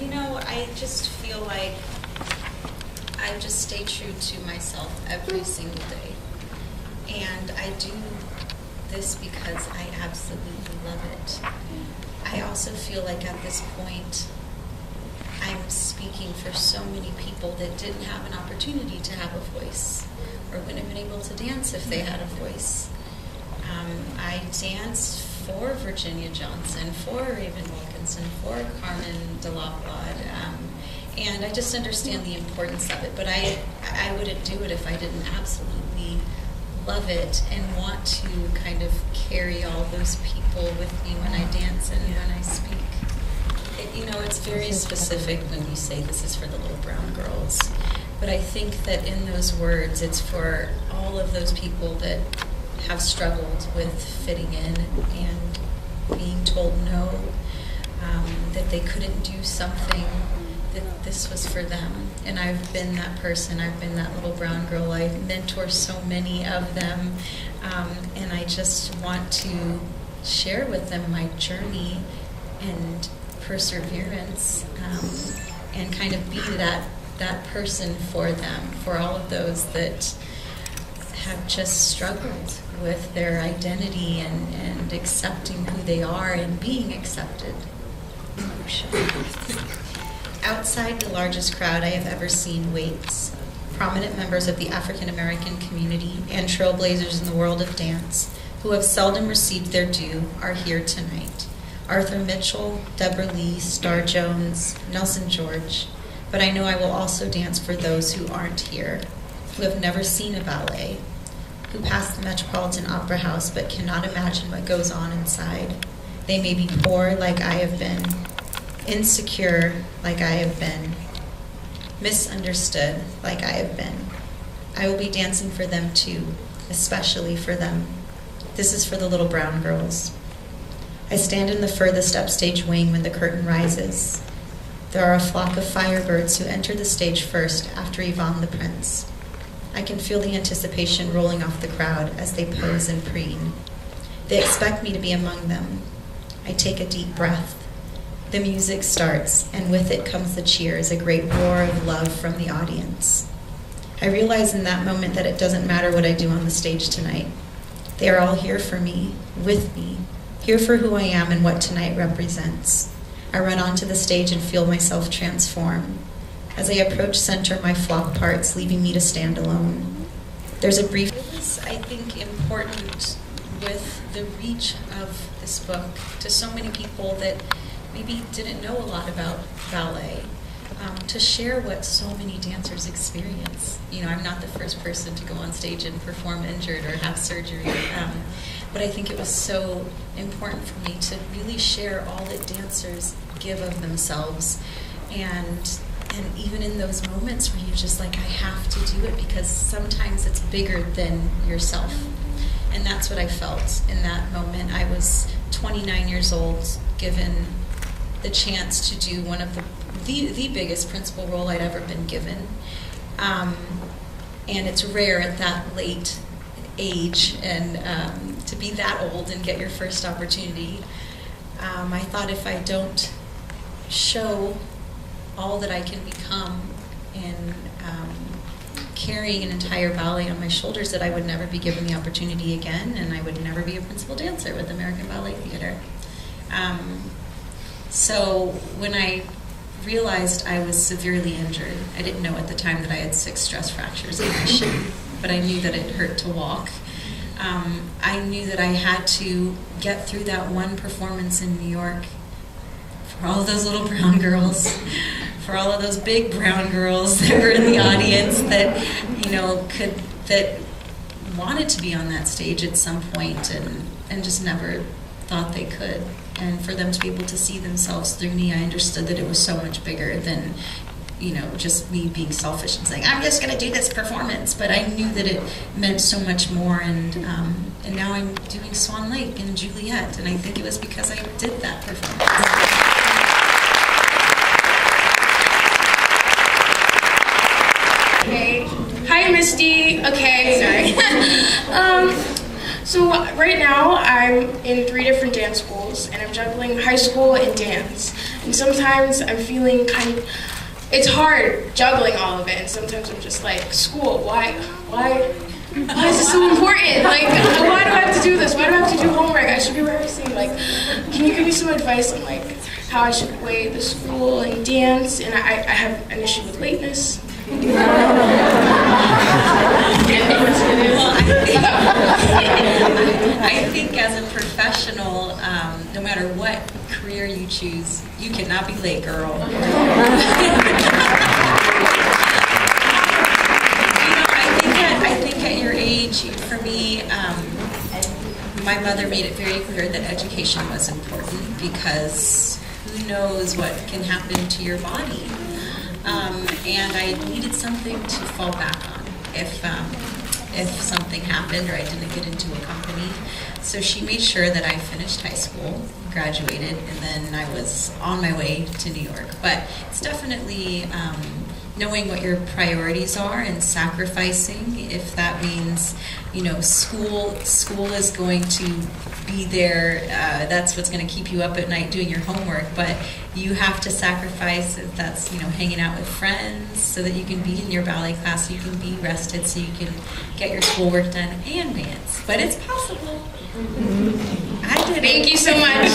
You know, I just feel like I just stay true to myself every single day. And I do this because I absolutely love it. I also feel like at this point, I'm speaking for so many people that didn't have an opportunity to have a voice or wouldn't have been able to dance if they had a voice. I danced for Virginia Johnson, for Raven Wilkinson, for Carmen de la Plade, and I just understand the importance of it, but I wouldn't do it if I didn't absolutely love it and want to kind of carry all those people with me when I dance and when I speak. You know, it's very specific when you say this is for the little brown girls, but I think that in those words it's for all of those people that have struggled with fitting in and being told no, that they couldn't do something, that this was for them. And I've been that person. I've been that little brown girl. I mentor so many of them, and I just want to share with them my journey and perseverance, and kind of be that person for them, for all of those that have just struggled with their identity and accepting who they are and being accepted. Outside the largest crowd I have ever seen waits. Prominent members of the African American community and trailblazers in the world of dance who have seldom received their due are here tonight. Arthur Mitchell, Deborah Lee, Star Jones, Nelson George. But I know I will also dance for those who aren't here, who have never seen a ballet, who pass the Metropolitan Opera House but cannot imagine what goes on inside. They may be poor like I have been, insecure like I have been, misunderstood like I have been. I will be dancing for them too, especially for them. This is for the little brown girls. I stand in the furthest upstage wing when the curtain rises. There are a flock of firebirds who enter the stage first after Yvonne the Prince. I can feel the anticipation rolling off the crowd as they pose and preen. They expect me to be among them. I take a deep breath. The music starts, and with it comes the cheers, a great roar of love from the audience. I realize in that moment that it doesn't matter what I do on the stage tonight. They are all here for me, with me, here for who I am and what tonight represents. I run onto the stage and feel myself transform. As I approach center, my flock parts, leaving me to stand alone. There's a brief... It was, I think, important with the reach of this book to so many people that maybe didn't know a lot about ballet, to share what so many dancers experience. You know, I'm not the first person to go on stage and perform injured or have surgery, but I think it was so important for me to really share all that dancers give of themselves, and even in those moments where you're just like, I have to do it because sometimes it's bigger than yourself. And that's what I felt in that moment. I was 29 years old, given the chance to do one of the biggest principal role I'd ever been given. And it's rare at that late age and to be that old and get your first opportunity. I thought if I don't show all that I can become in carrying an entire ballet on my shoulders, that I would never be given the opportunity again, and I would never be a principal dancer with American Ballet Theater. So when I realized I was severely injured, I didn't know at the time that I had 6 stress fractures in my shin, but I knew that it hurt to walk. I knew that I had to get through that one performance in New York for all of those little brown girls, for all of those big brown girls that were in the audience that, you know, that wanted to be on that stage at some point and just never thought they could. And for them to be able to see themselves through me, I understood that it was so much bigger than, you know, just me being selfish and saying, I'm just going to do this performance. But I knew that it meant so much more, and now I'm doing Swan Lake and Juliet, and I think it was because I did that performance. Okay. Hi, Misty. Okay, sorry. So right now I'm in 3 different dance schools, and I'm juggling high school and dance. And sometimes I'm feeling it's hard juggling all of it, and sometimes I'm just like, school, why is this so important? Like, why do I have to do this? Why do I have to do homework? I should be rehearsing. Like, can you give me some advice on like how I should weigh the school and dance? And I have an issue with lateness. I think as a professional, no matter what career you choose, you cannot be late, girl. I think at your age, for me, my mother made it very clear that education was important because who knows what can happen to your body. And I needed something to fall back on if something happened or I didn't get into a company. So she made sure that I finished high school, graduated, and then I was on my way to New York. But it's definitely knowing what your priorities are and sacrificing, if that means, school is going to be there, that's what's going to keep you up at night doing your homework, but you have to sacrifice if that's, hanging out with friends so that you can be in your ballet class, so you can be rested, so you can get your schoolwork done and dance. But it's possible. I did it. Thank you so much.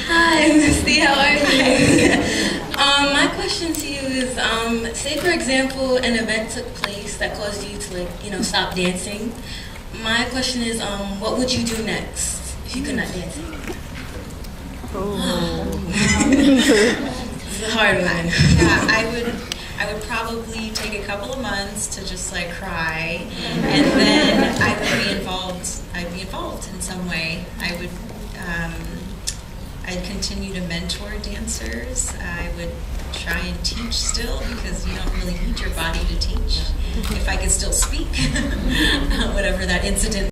Hi, Misty, how are you? My question to you is, say for example, an event took place that caused you to stop dancing. My question is, what would you do next if you could not dance anymore? Oh. It's a hard one. Yeah, I would probably take a couple of months to just cry, and then I'd be involved in some way. I'd continue to mentor dancers. I would try and teach still because you don't really need your body to teach. If I could still speak, whatever that incident